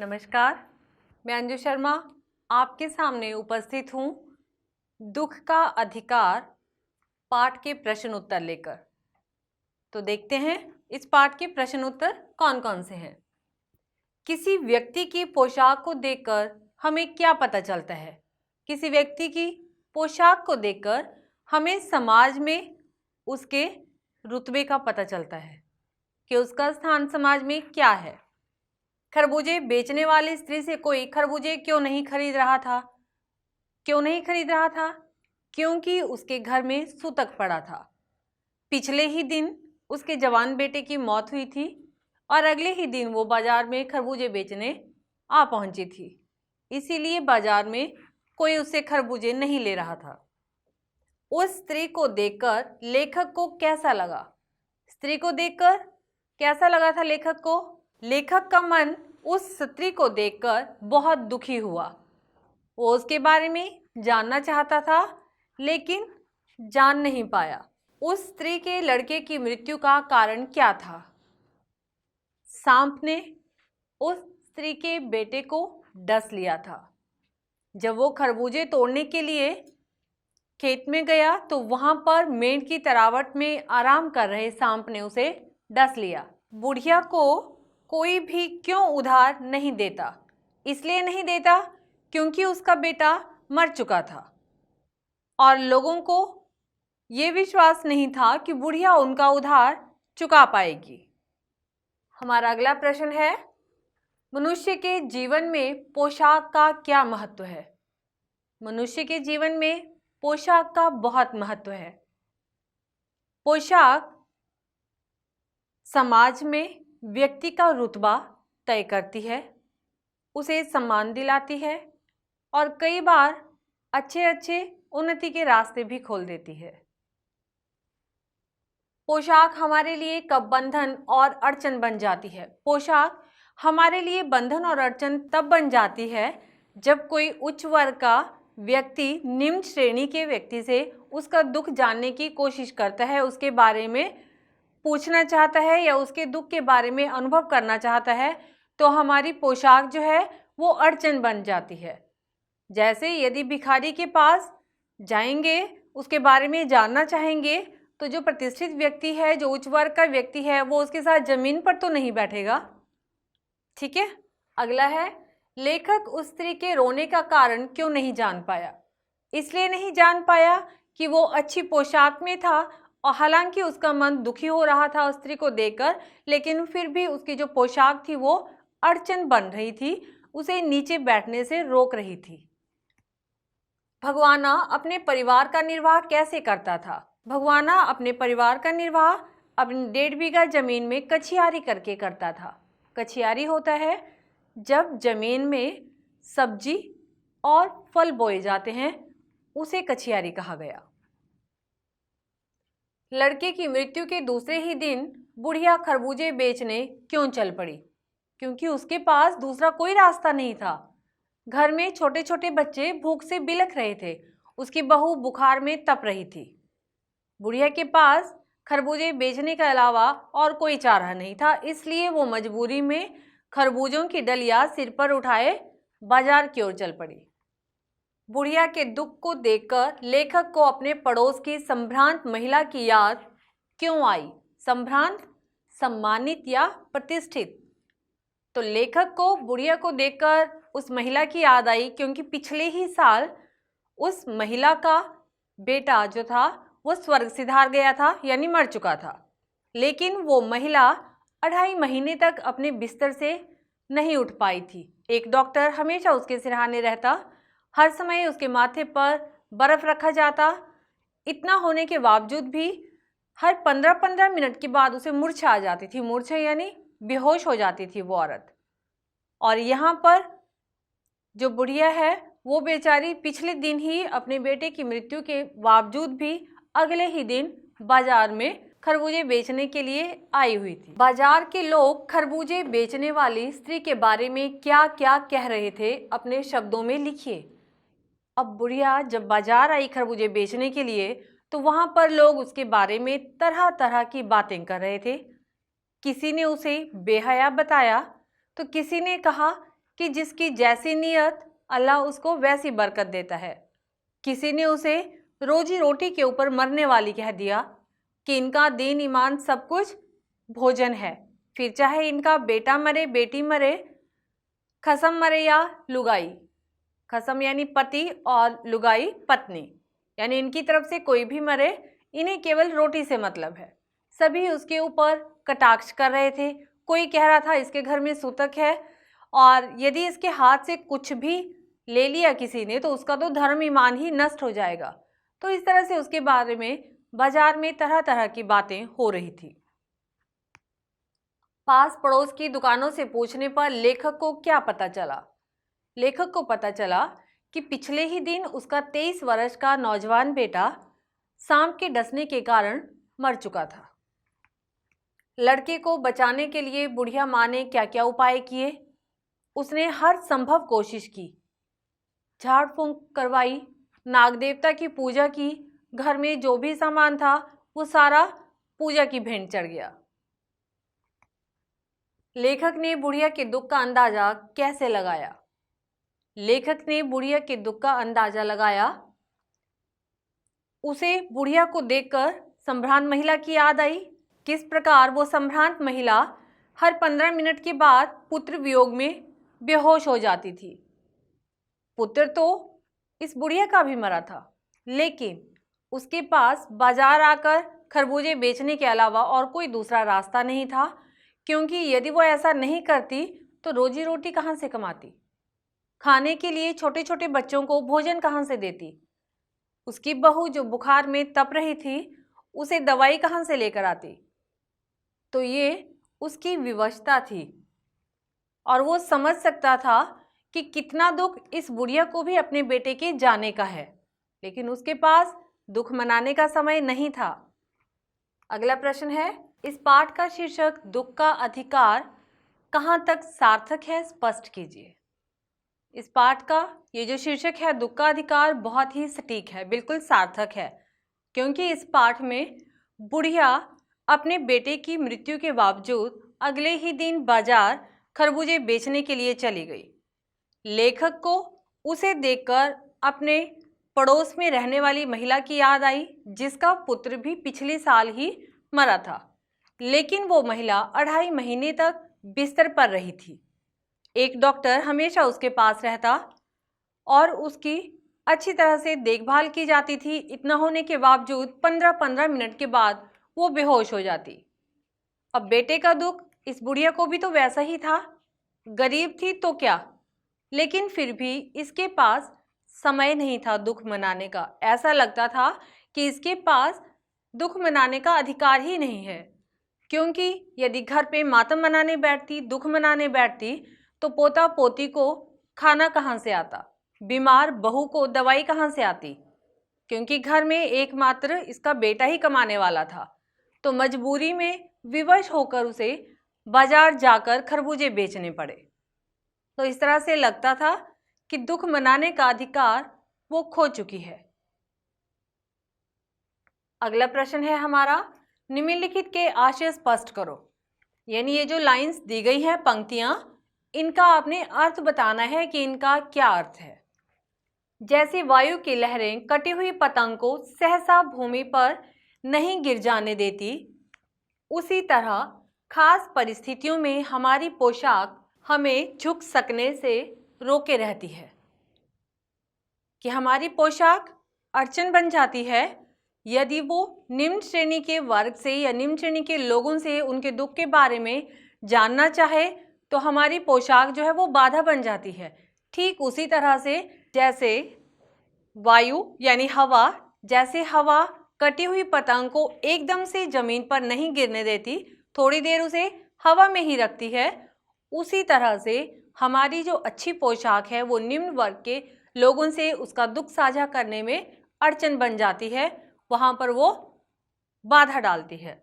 नमस्कार, मैं अंजू शर्मा आपके सामने उपस्थित हूँ दुख का अधिकार पाठ के प्रश्न उत्तर लेकर। तो देखते हैं इस पाठ के प्रश्न उत्तर कौन कौन से हैं। किसी व्यक्ति की पोशाक को देखकर हमें क्या पता चलता है? किसी व्यक्ति की पोशाक को देखकर हमें समाज में उसके रुतबे का पता चलता है कि उसका स्थान समाज में क्या है। खरबूजे बेचने वाली स्त्री से कोई खरबूजे क्यों नहीं खरीद रहा था? क्यों नहीं खरीद रहा था? क्योंकि उसके घर में सूतक पड़ा था। पिछले ही दिन उसके जवान बेटे की मौत हुई थी और अगले ही दिन वो बाजार में खरबूजे बेचने आ पहुंची थी, इसीलिए बाजार में कोई उससे खरबूजे नहीं ले रहा था। उस स्त्री को देखकर लेखक को कैसा लगा? स्त्री को देखकर कैसा लगा था लेखक को? लेखक का मन उस स्त्री को देखकर बहुत दुखी हुआ। वो उसके बारे में जानना चाहता था लेकिन जान नहीं पाया। उस स्त्री के लड़के की मृत्यु का कारण क्या था? सांप ने उस स्त्री के बेटे को डस लिया था। जब वो खरबूजे तोड़ने के लिए खेत में गया तो वहां पर मेंढ की तरावट में आराम कर रहे सांप ने उसे डस लिया। बुढ़िया को कोई भी क्यों उधार नहीं देता? इसलिए नहीं देता क्योंकि उसका बेटा मर चुका था और लोगों को ये विश्वास नहीं था कि बुढ़िया उनका उधार चुका पाएगी। हमारा अगला प्रश्न है, मनुष्य के जीवन में पोशाक का क्या महत्व है? मनुष्य के जीवन में पोशाक का बहुत महत्व है। पोशाक समाज में व्यक्ति का रुतबा तय करती है, उसे सम्मान दिलाती है और कई बार अच्छे उन्नति के रास्ते भी खोल देती है। पोशाक हमारे लिए कब बंधन और अड़चन बन जाती है? पोशाक हमारे लिए बंधन और अड़चन तब बन जाती है जब कोई उच्च वर्ग का व्यक्ति निम्न श्रेणी के व्यक्ति से उसका दुख जानने की कोशिश करता है, उसके बारे में पूछना चाहता है या उसके दुख के बारे में अनुभव करना चाहता है, तो हमारी पोशाक जो है वो अड़चन बन जाती है। जैसे यदि भिखारी के पास जाएंगे, उसके बारे में जानना चाहेंगे, तो जो प्रतिष्ठित व्यक्ति है, जो उच्च वर्ग का व्यक्ति है, वो उसके साथ जमीन पर तो नहीं बैठेगा। ठीक है। अगला है, लेखक उस स्त्री के रोने का कारण क्यों नहीं जान पाया? इसलिए नहीं जान पाया कि वो अच्छी पोशाक में था और हालांकि उसका मन दुखी हो रहा था उस स्त्री को देखकर, लेकिन फिर भी उसकी जो पोशाक थी वो अड़चन बन रही थी, उसे नीचे बैठने से रोक रही थी। भगवाना अपने परिवार का निर्वाह कैसे करता था? भगवाना अपने परिवार का निर्वाह अपनी 1.5 बीघा जमीन में कछियारी करके करता था। कछियारी होता है जब जमीन में सब्जी और फल बोए जाते हैं, उसे कछियारी कहा गया। लड़के की मृत्यु के दूसरे ही दिन बुढ़िया खरबूजे बेचने क्यों चल पड़ी? क्योंकि उसके पास दूसरा कोई रास्ता नहीं था। घर में छोटे छोटे बच्चे भूख से बिलख रहे थे, उसकी बहू बुखार में तप रही थी। बुढ़िया के पास खरबूजे बेचने के अलावा और कोई चारा नहीं था, इसलिए वो मजबूरी में खरबूजों की डलिया सिर पर उठाए बाजार की ओर चल पड़ी। बुढ़िया के दुख को देखकर लेखक को अपने पड़ोस की संभ्रांत महिला की याद क्यों आई? संभ्रांत, सम्मानित या प्रतिष्ठित? तो लेखक को बुढ़िया को देखकर उस महिला की याद आई क्योंकि पिछले ही साल उस महिला का बेटा जो था वो स्वर्ग सिधार गया था, यानी मर चुका था। लेकिन वो महिला 2.5 महीने तक अपने बिस्तर से नहीं उठ पाई थी। एक डॉक्टर हमेशा उसके सिरहाने रहता, हर समय उसके माथे पर बर्फ रखा जाता। इतना होने के बावजूद भी हर 15-15 मिनट के बाद उसे मूर्छा आ जाती थी। मूर्छा यानी बेहोश हो जाती थी वो औरत। और यहाँ पर जो बुढ़िया है वो बेचारी पिछले दिन ही अपने बेटे की मृत्यु के बावजूद भी अगले ही दिन बाजार में खरबूजे बेचने के लिए आई हुई थी। बाजार के लोग खरबूजे बेचने वाली स्त्री के बारे में क्या क्या कह रहे थे, अपने शब्दों में लिखिए। अब बुढ़िया जब बाजार आई खरबूजे बेचने के लिए तो वहां पर लोग उसके बारे में तरह तरह की बातें कर रहे थे। किसी ने उसे बेहया बताया तो किसी ने कहा कि जिसकी जैसी नीयत अल्लाह उसको वैसी बरकत देता है। किसी ने उसे रोजी रोटी के ऊपर मरने वाली कह दिया कि इनका दीन ईमान सब कुछ भोजन है, फिर चाहे इनका बेटा मरे बेटी मरे, खसम मरे या लुगाई, खसम यानी पति और लुगाई पत्नी, यानी इनकी तरफ से कोई भी मरे, इन्हें केवल रोटी से मतलब है। सभी उसके ऊपर कटाक्ष कर रहे थे। कोई कह रहा था इसके घर में सूतक है और यदि इसके हाथ से कुछ भी ले लिया किसी ने तो उसका तो धर्म ईमान ही नष्ट हो जाएगा। तो इस तरह से उसके बारे में बाजार में तरह तरह की बातें हो रही थी। पास पड़ोस की दुकानों से पूछने पर लेखक को क्या पता चला? लेखक को पता चला कि पिछले ही दिन उसका 23 वर्ष का नौजवान बेटा सांप के डसने के कारण मर चुका था। लड़के को बचाने के लिए बुढ़िया माँ ने क्या क्या उपाय किए। उसने हर संभव कोशिश की, झाड़ फूंक करवाई, नाग देवता की पूजा की, घर में जो भी सामान था वो सारा पूजा की भेंट चढ़ गया। लेखक ने बुढ़िया के दुख का अंदाजा कैसे लगाया? लेखक ने बुढ़िया के दुख का अंदाजा लगाया, उसे बुढ़िया को देखकर संभ्रांत महिला की याद आई। किस प्रकार वो संभ्रांत महिला हर 15 मिनट के बाद पुत्र वियोग में बेहोश हो जाती थी। पुत्र तो इस बुढ़िया का भी मरा था, लेकिन उसके पास बाजार आकर खरबूजे बेचने के अलावा और कोई दूसरा रास्ता नहीं था, क्योंकि यदि वो ऐसा नहीं करती तो रोजी रोटी कहाँ से कमाती, खाने के लिए छोटे छोटे बच्चों को भोजन कहाँ से देती, उसकी बहू जो बुखार में तप रही थी उसे दवाई कहाँ से लेकर आती। तो ये उसकी विवशता थी और वो समझ सकता था कि कितना दुख इस बुढ़िया को भी अपने बेटे के जाने का है, लेकिन उसके पास दुख मनाने का समय नहीं था। अगला प्रश्न है, इस पाठ का शीर्षक दुख का अधिकार कहाँ तक सार्थक है, स्पष्ट कीजिए। इस पाठ का ये जो शीर्षक है दुख का अधिकार बहुत ही सटीक है, बिल्कुल सार्थक है, क्योंकि इस पाठ में बुढ़िया अपने बेटे की मृत्यु के बावजूद अगले ही दिन बाजार खरबूजे बेचने के लिए चली गई। लेखक को उसे देखकर अपने पड़ोस में रहने वाली महिला की याद आई, जिसका पुत्र भी पिछले साल ही मरा था, लेकिन वो महिला 2.5 महीने तक बिस्तर पर रही थी। एक डॉक्टर हमेशा उसके पास रहता और उसकी अच्छी तरह से देखभाल की जाती थी। इतना होने के बावजूद 15-15 मिनट के बाद वो बेहोश हो जाती। अब बेटे का दुख इस बुढ़िया को भी तो वैसा ही था, गरीब थी तो क्या, लेकिन फिर भी इसके पास समय नहीं था दुख मनाने का। ऐसा लगता था कि इसके पास दुख मनाने का अधिकार ही नहीं है, क्योंकि यदि घर पे मातम मनाने बैठती, दुख मनाने बैठती, तो पोता पोती को खाना कहाँ से आता, बीमार बहू को दवाई कहाँ से आती, क्योंकि घर में एकमात्र इसका बेटा ही कमाने वाला था। तो मजबूरी में विवश होकर उसे बाजार जाकर खरबूजे बेचने पड़े। तो इस तरह से लगता था कि दुख मनाने का अधिकार वो खो चुकी है। अगला प्रश्न है हमारा, निम्नलिखित के आशय स्पष्ट करो। यानी ये जो लाइंस दी गई हैं, पंक्तियां, इनका आपने अर्थ बताना है कि इनका क्या अर्थ है। जैसे वायु की लहरें कटी हुई पतंग को सहसा भूमि पर नहीं गिर जाने देती, उसी तरह खास परिस्थितियों में हमारी पोशाक हमें झुक सकने से रोके रहती है। कि हमारी पोशाक अड़चन बन जाती है यदि वो निम्न श्रेणी के वर्ग से या निम्न श्रेणी के लोगों से उनके दुख के बारे में जानना चाहे तो हमारी पोशाक जो है वो बाधा बन जाती है। ठीक उसी तरह से जैसे वायु यानी हवा, जैसे हवा कटी हुई पतंग को एकदम से जमीन पर नहीं गिरने देती, थोड़ी देर उसे हवा में ही रखती है, उसी तरह से हमारी जो अच्छी पोशाक है वो निम्न वर्ग के लोगों से उसका दुख साझा करने में अड़चन बन जाती है, वहां पर वो बाधा डालती है।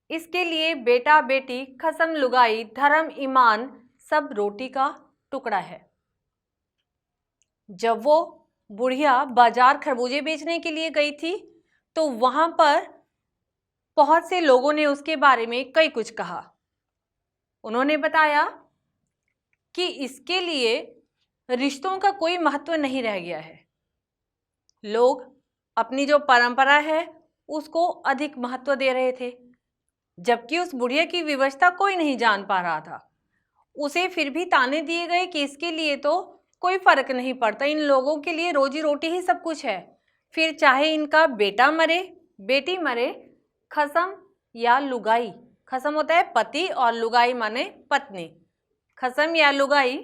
इसके लिए बेटा बेटी, खसम लुगाई, धर्म ईमान सब रोटी का टुकड़ा है। जब वो बुढ़िया बाजार खरबूजे बेचने के लिए गई थी तो वहां पर बहुत से लोगों ने उसके बारे में कई कुछ कहा। उन्होंने बताया कि इसके लिए रिश्तों का कोई महत्व नहीं रह गया है। लोग अपनी जो परंपरा है उसको अधिक महत्व दे रहे थे, जबकि उस बुढ़िया की विवशता कोई नहीं जान पा रहा था। उसे फिर भी ताने दिए गए कि इसके लिए तो कोई फर्क नहीं पड़ता, इन लोगों के लिए रोजी रोटी ही सब कुछ है। फिर चाहे इनका बेटा मरे, बेटी मरे, खसम या लुगाई, खसम होता है पति और लुगाई माने पत्नी, खसम या लुगाई,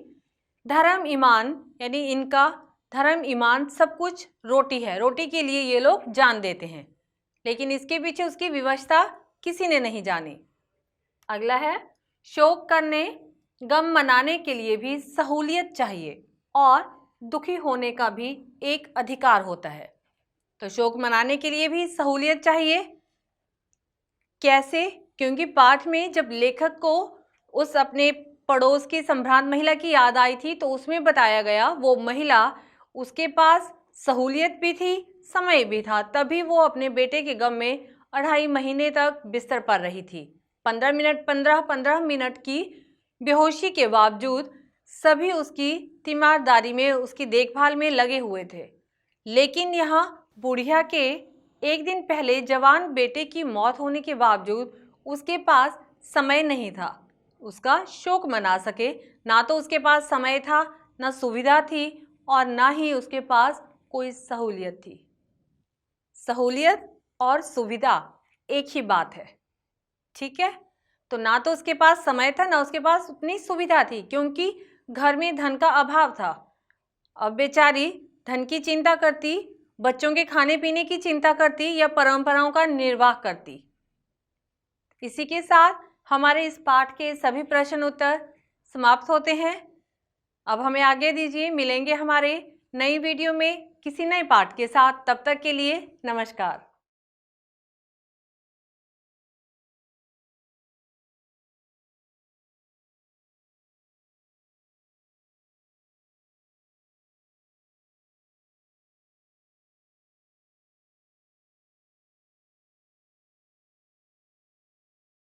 धर्म ईमान यानी इनका धर्म ईमान सब कुछ रोटी है, रोटी के लिए ये लोग जान देते हैं। लेकिन इसके पीछे उसकी विवशता किसी ने नहीं जानी। अगला है, शोक करने गम मनाने के लिए भी सहूलियत चाहिए और दुखी होने का भी एक अधिकार होता है। तो शोक मनाने के लिए भी सहूलियत चाहिए। कैसे? क्योंकि पाठ में जब लेखक को उस अपने पड़ोस की संभ्रांत महिला की याद आई थी तो उसमें बताया गया वो महिला, उसके पास सहूलियत भी थी, समय भी था, तभी वो अपने बेटे के गम में 2.5 महीने तक बिस्तर पर रही थी। 15 मिनट की बेहोशी के बावजूद सभी उसकी तीमारदारी में, उसकी देखभाल में लगे हुए थे। लेकिन यहाँ बुढ़िया के एक दिन पहले जवान बेटे की मौत होने के बावजूद उसके पास समय नहीं था उसका शोक मना सके। ना तो उसके पास समय था, ना सुविधा थी और ना ही उसके पास कोई सहूलियत थी। सहूलियत और सुविधा एक ही बात है, ठीक है? तो ना तो उसके पास समय था, ना उसके पास उतनी सुविधा थी, क्योंकि घर में धन का अभाव था। अब बेचारी धन की चिंता करती, बच्चों के खाने पीने की चिंता करती या परंपराओं का निर्वाह करती। इसी के साथ हमारे इस पाठ के सभी प्रश्न उत्तर समाप्त होते हैं। अब हमें आगे दीजिए, मिलेंगे हमारे नई वीडियो में किसी नए पाठ के साथ। तब तक के लिए नमस्कार।